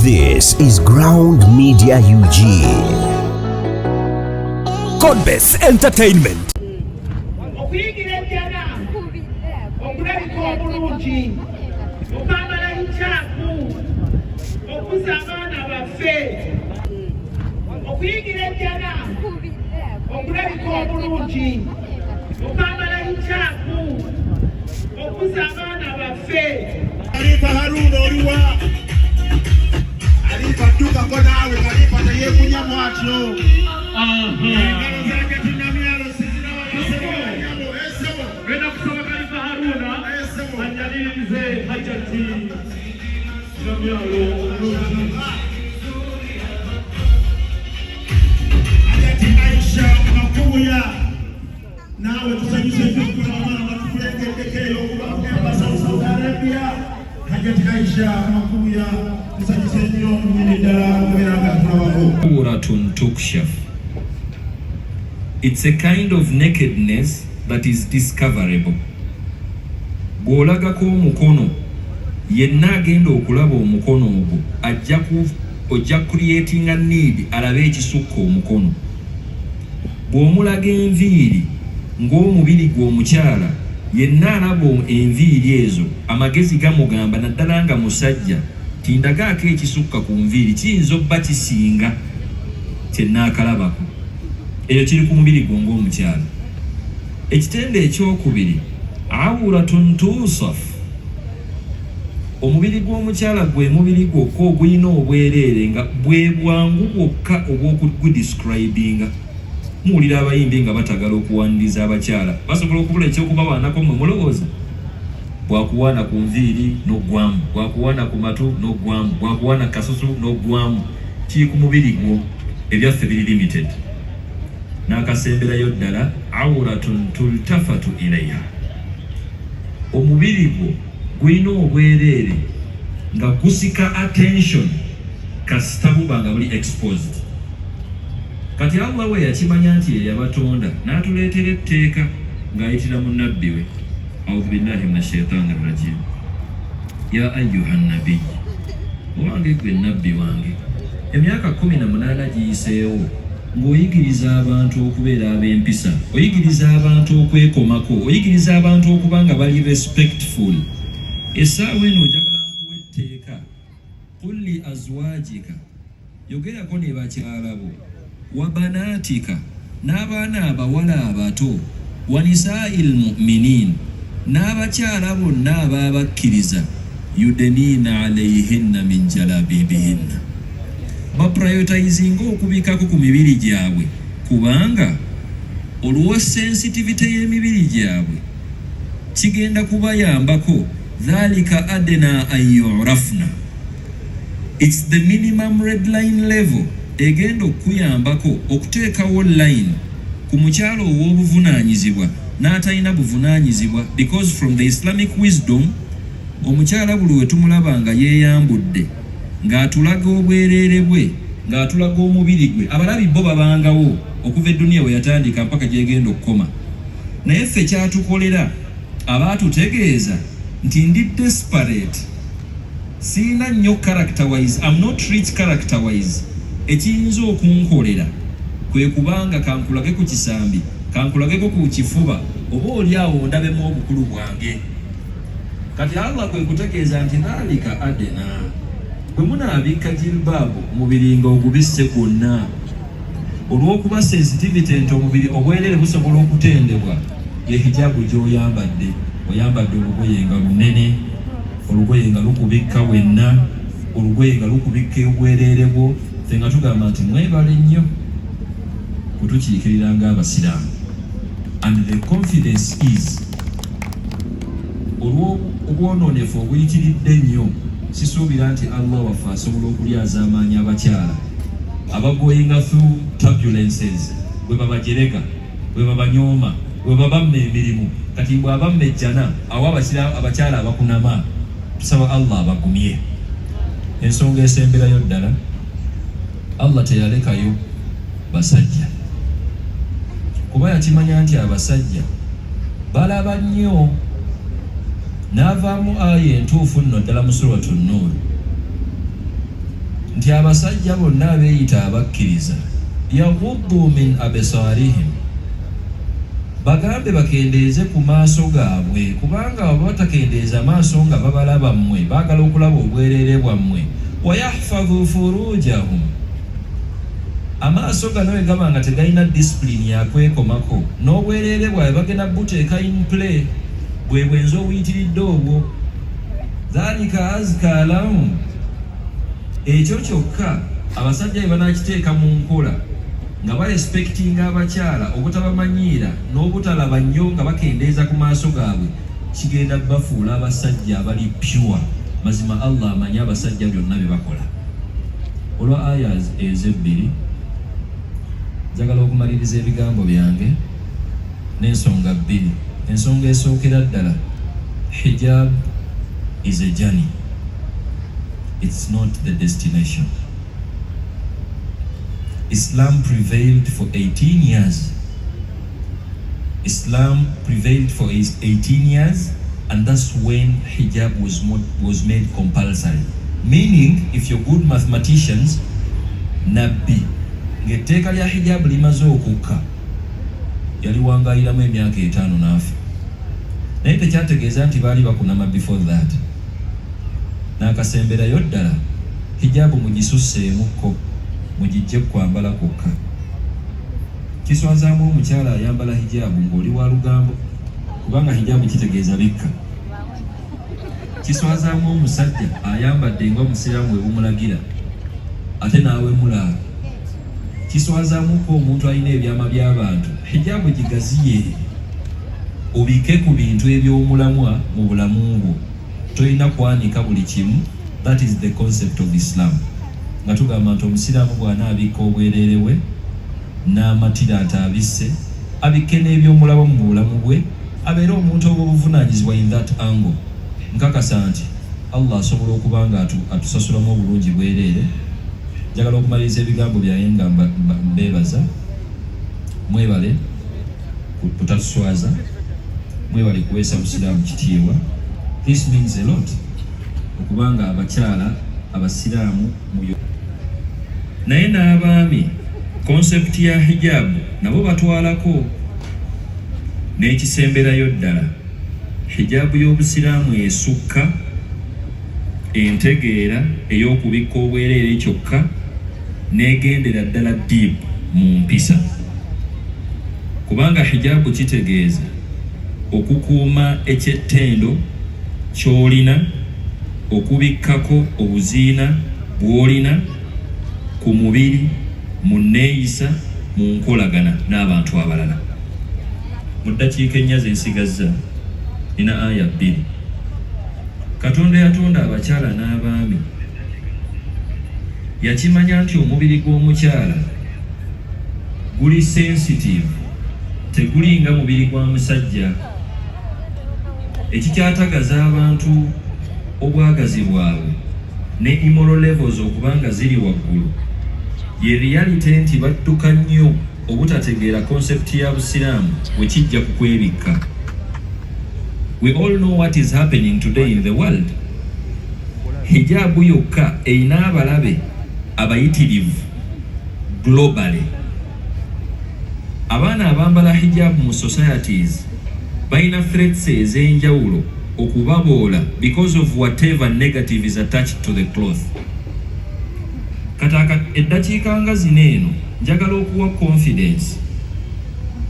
This is Ground Media UG. Godbase Entertainment. Alifa Haruna oliwa alifa tuka kona awe alifa na ye kunya mwacho ngalo zake tunamialo sisi na wakasema nyamo esewa wenda kusoma Alifa Haruna esewa anjalilize hajati tunamialo hajati Aisha makuya nawe tusajishe kwa mama matufuleke tekelo kwa Saudi Arabia hajati Aisha makuya tusajishe ndio mwini dala kumiranga tunawako Uratun tukshaf. It's a kind of nakedness that is discoverable. Bw'olaga ko omukono yenna agenda okulaba omukono ogwo ojja creating a need alabe ekisukka omukono. Bw'omulaga enviiri ng'omubiri gw'omukyala yenna alaba enviiri ezo amagezi gamugamba naddala nga musajja tindagaako ekisukka ku nviiri kiyinza obba kisinga kyennaakalabako eyo kiri ku mubiri gwo ng'omukyala. Ekitende ekyokubiri awuratun tusaf, omubiri gw'omukyala gwe mubiri gwokka ogulina obwereere nga bwe bwangu bwokka obw'okugudescribinga. Muwulira abayimbi nga batagala okuwandiza abakyala basobola okubula ekyokubawaanako mwe mulowooza. Bwakuwaana ku nviiri n'oggwamu, bwakuwaana ku matu n'oggwamu, bwakuwaana kasusu n'oggwamu, kiri ku mubiri gwo. Ebyaffe biri limited. N'akasemberayo ddala awuratun tultafatu ilaiha, omubiri gwo gulina obwereere nga gusika attention kasita buba nga buli exposed. Kati Allah we yakimanya nti ye yabatonda n'atuleetera etteeka ng'ayitira mu nabbi we. A'udhu billahi minash shaitani rrajim. Ya ayyuhan nabiy, owange gwe nabbi wange, emyaka 18 giyiseewo ng'oyigiriza abantu okubeera ab'empisa, oyigiriza abantu okwekomako, oyigiriza abantu okuba nga bali respectful. Essaawa eno njagala nkuwa etteeka. Qul li azwajika, yogerako ne bakyala bo, wa banatika, n'abaana abawala abato, wa nisaa'il mu'minin, n'abakyala bonna abaabakkiriza, yudenina alayhinna min jalabibihinna, baprioritizinga okubikako ku mibiri gyabwe kubanga olwo sensitivity y'emibiri gyabwe kigenda kubayambako. Dhalika adena an yu'rafna, it's the minimum red line level egenda okuyambako okuteekawo line ku mukyalo ow'obuvunaanyizibwa n'atalina buvunaanyizibwa, because from the Islamic wisdom omukyala buli we tumulaba nga yeeyambudde ng'atulaga obwereere bwe ng'atulaga omubiri gwe, abalabi bo babangawo okuva edduniya we yatandika mpaka gyegenda okukoma. Naye ffe kyatukolera abaatutegeeza nti ndi desperate, siina nnyo character wise, I'm not rich character wise, ekiyinza okunkolera kwe kubanga kankulage ku kisambi, kankulageko ku kifuba, oba oli awo ndabemu obukulu bwange. Kati Allah kwe kutegeeza nti dhalika adena, bwe munaabikka jilbaabu mubiri nga ogubisse gwonna, olw'okuba sensitivity nti omubiri obwereere busobola okutendebwa, ye hijabu gy'oyambadde. Oyambadde olugoye nga lunene, olugoye nga lukubikka wenna, olugoye nga lukubikka obwereere bwo. Ffe nga tugamba nti mwebale nnyo kutukiikirira ng'Abasiraamu. And the confidence is olw'obwonoonefu obuyitiridde ennyo, sisuubira nti Allah waffe asobola okulyaza amaanyi abakyala abagoyinga through turbulences, bwe babajereka, bwe babanyooma, bwe babamma emirimu. Kati bw'abamma ejjana awa abakyala abakunama, tusaba Allah abagumye. Ensonga esemberayo ddala, Allah teyalekayo basajja kuba yakimanya nti abasajja balaba nnyo. N'avaamu aya entuufu nno ddala mu Suratun Nur nti abasajja bonna abeeyita abakkiriza yaghuddu min absaarihim, bagambe bakendeeze ku maaso gaabwe, kubanga baba batakendeeza maaso nga babalaba mmwe, baagala okulaba obwereere bwammwe. Wayahfadhu furujahum, amaaso gano bwe gaba nga tegalina disipulini yakwekomako, n'obwereere bwabwe bagenda buteeka in play, bwe bwenzi obuyitiridde obwo. Dhalika azka lahum, ekyo kyokka abasajja bwe banakiteeka mu nkola nga barespectinga abakyala obutabamanyiira n'obutalaba nnyo nga bakendeeza ku maaso gaabwe, kigenda bafuula abasajja abali pure. Mazima Allah amanyi abasajja byonna bye bakola. Olwa aya ezebbiri njagala okumaliriza ebigambo byange n'ensonga bbiri. Ensonga esookera ddala, hijab is a journey, it's not the destination. Islam prevailed for 18 years. Islam prevailed for 18 years, and that's when hijab was made compulsory. Meaning, if you're good mathematicians, nabbi ng'etteeka lya hijab limaze okukka yali wangayiramu emyaka 5 n'afa, naye tekyategeeza nti baali bakunama before that. N'akasemberayo ddala hijabu mugisusseemukko, mugijje kwambala kokka. Kiswazaamu omukyala ayambala hijabu ng'oli wa lugambo, kubanga hijabu kitegeeza bikka. Kiswazaamu omusajja ayambadde nga omusiraamu bwe bumulagira ate naawe mulaba. Kiswazaamuko omuntu alina ebyama by'abantu, hijabu gigaziye obike ku bintu eby'omulamwa mu bulamu bwo, tolina kwanika buli kimu. That is the concept of Islam. Nga tugamba nti omusiraamu bw'anaabika obwereere bwe n'amatira ataabisse, abikke n'ebyomulabo mu bulamu bwe, abeere omuntu obw'obuvunaanyizibwa in that angle. Nkakasa nti Allah asobola okuba nga atusasulamu obulungi bwereere. Njagala okumaliriza ebigambo byange nga mbeebaza. Mwebale kutatuswaza, mwebale kuweesa busiraamu kitiibwa. This means a lot, okubanga abakyala abasiraamu muyo. Naye n'abaami concept ya hijabu nabo batwalako n'ekisemberayo ddala. Hijabu y'obusiraamu esukka entegeera ey'okubikka obwereere kyokka n'egendera ddala deep mu mpisa, kubanga hijabu kitegeeza okukuuma ekyettendo ky'olina, okubikkako obuziina bw'olina ku mubiri, mu nneeyisa, mu nkolagana n'abantu abalala. Mu ddakiika ennya zensigazza nina aya 2. Katonda yatonda abakyala n'abaami, yakimanya nti omubiri gw'omukyala guli sensitive, tegulinga mubiri gwa musajja. Ekikyatagaza abantu obwagazi bwabwe ne immoral levels okubanga ziri waggulu ye reality nti badduka nnyo obutategeera concept ya busiraamu bwe kijja ku kwebikka. We all know what is happening today in the world. Hijabu yokka eyina abalabe abayitirivu globally. Abaana abambala hijabu mu societies bayina threats ez'enjawulo okubaboola because of whatever negative is attached to the cloth. Kataka eddakiika nga zino eno njagala okuwa confidence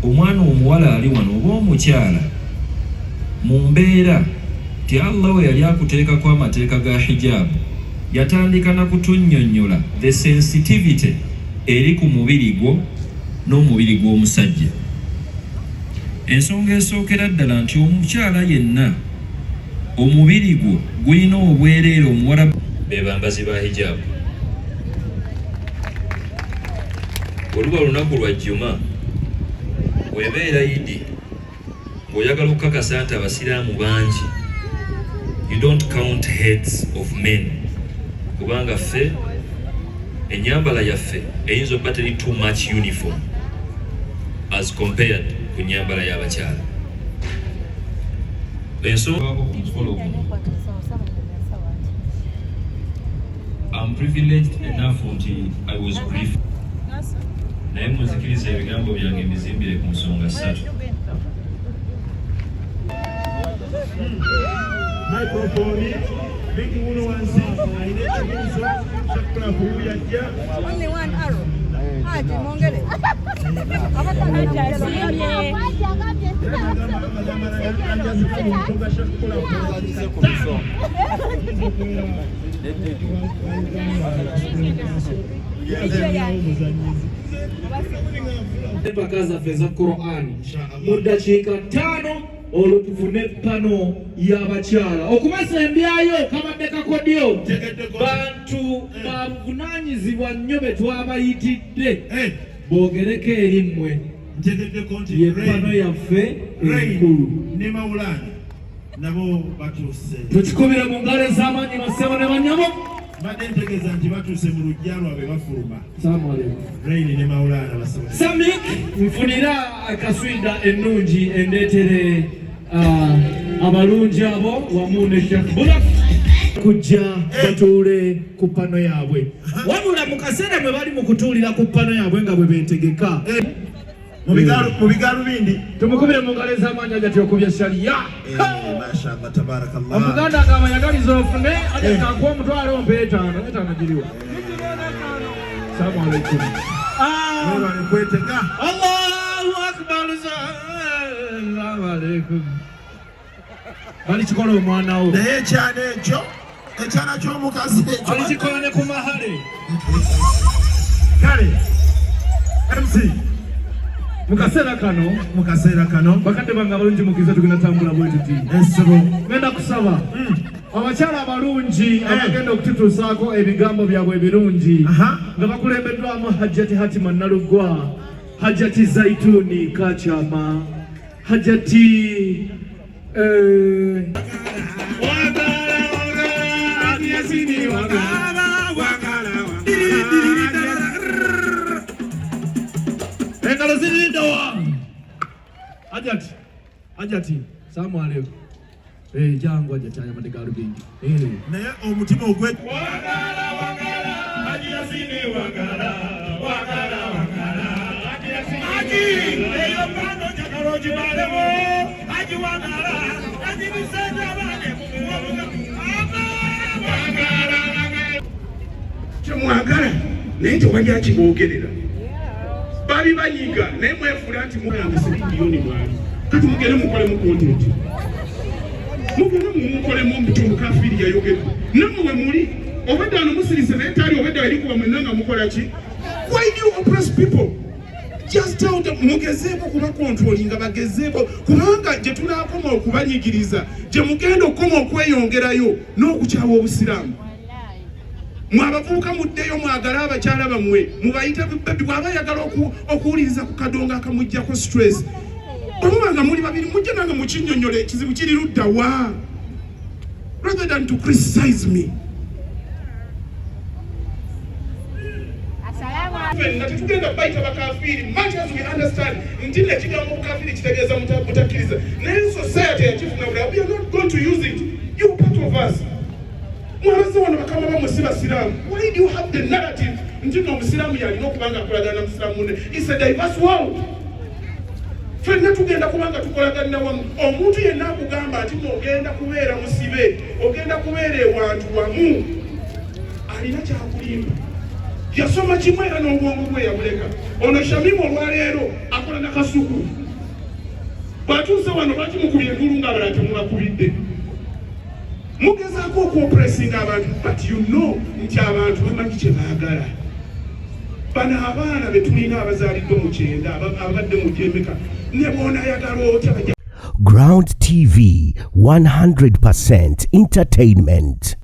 omwana omuwala ali wano oba omukyala mu mbeera ti Allah we yali akuteekako amateeka ga hijabu yatandika na kutunnyonnyola the sensitivity eri ku mubiri gwo n'omubiri gw'omusajja. Ensonga esookera ddala nti omukyala yenna omubiri gwo gulina obwereere omuwala be bambazi ba hijabu. Oluba olunaku lwa Juma webeera Idi ng'oyagala okukakasa nti abasiraamu bangi, you don't count heads of men, kubanga ffe ennyambala yaffe eyinza okuba teri too much uniform as compared ku nnyambala y'abakyala. Ensonga ku mukolo guno I'm privileged enough until I was briefed. Naye muzikiriza ebigambo byange bizimbire ku nsonga 3. Microphone, big one wansi, aine ekibuzo kyakula kuyajja. Only one arrow. Haji mongere. Pakaza feza Qur'an muda chika 5 olutufune pano y'abakyala okubasembyayo kabadde kakodyo bantu bavunanyizibwa nnyo betwabayitidde bogereko erimmwe ye pano yaffe enkulu ne Mawulana nabo batuuse tukikubire mu ngalo ez'amaanyi basebo ne banyabo badde ntegeeza nti batuuse mu lujja lwabwe bafuluma. Salamu alaikum. Raini ne Mawulana basebo Samik nfunira akaswida ennungi endeetere abalungi abo wamu ne Shakbula kujja batuule ku pano yaabwe wabula mu kaseera mwe bali mu kutuulira ku pano yaabwe nga bwe beetegeka mu bigalu bindi tumukubire mu ngalo ez'amaanyi agati okubya shaliya mashallah tabarakallah omuganda agamba yagaliza ofune ate kakuwa omutwalo mpeetaano giriwa. Salamu alaikum. kwetega Allahu akbar. Salamu alaikum. Balikikola omwana wo naye ekyana ekyo ekyana ky'omukazi ekyo balikikola ne ku mahale kale MC mu kaseera kano bakadde bange abalungi mukiza tugenda tambula bwe tuti essebo ngenda kusaba abakyala abalungi abagenda okututuusaako ebigambo byabwe ebirungi nga bakulembeddwamu Hajjati Hatima Nalugwa, Hajjati Zaituni Kachama, Hajjati engalo ziririndawa Hajjati salamu alaikum. Jangu Hajjati aya madegalo bingi naye omutima ogwe kyemwagala naye tewajja kiboogerera bali banyiga naye mwefuula nti muyange sibiyoni mwali kati mugende mukolemu kontenti mugende mumukolemu omutundu kafiri yayogera nammwe we muli obadde ano musirise naye tali obadde erikuba mwenna nga mukola ki. Why do you oppress people? Just tell them mugezeeko kuba control nga bagezeeko kubanga gye tunaakoma okubanyigiriza gye mugenda okukoma okweyongerayo n'okukyawa obusiraamu. Mwabavubuka muddeyo mwagala abakyala bammwe mubayita bibbabi bw'aba ayagala okuwuliriza ku kadongo akamuggyako stress omuba nga muli babiri mujja nanga mukinnyonnyola ekizibu kiri ludda wa rather than to criticize me. Nga tetugenda bayita bakafiri much as we understand nti nekigambo bukafiri kitegeeza mutakkiriza naye society yakifuna bula we are not going to use it. You are part of us. Mwabaze wano bakama bamwe si basiraamu. Why do you have the narrative nti n'omusiraamu yalina okubanga akolagana na musiraamu munne? It's a diverse world. Fenna tugenda kubanga tukolagana wamu. Omuntu yenna akugamba ati ogenda kubeera musibe, ogenda kubeera ewantu wamu, alina kyakulimba. Yasoma kimu era n'obwongo bwe yabuleka. Ono Shamimu olwaleero akola na kasuku. Bw'atuuse wano lwaki mukubye engulu ng'abalala temubakubidde? Mugezaako okuopressinga abantu but you know nti abantu bamanyi kye baagala. Bano abaana be tulina abazaaliddwe mu 9 abadde mu Jemeka ne boonayagala otya. Ground TV, 100% entertainment.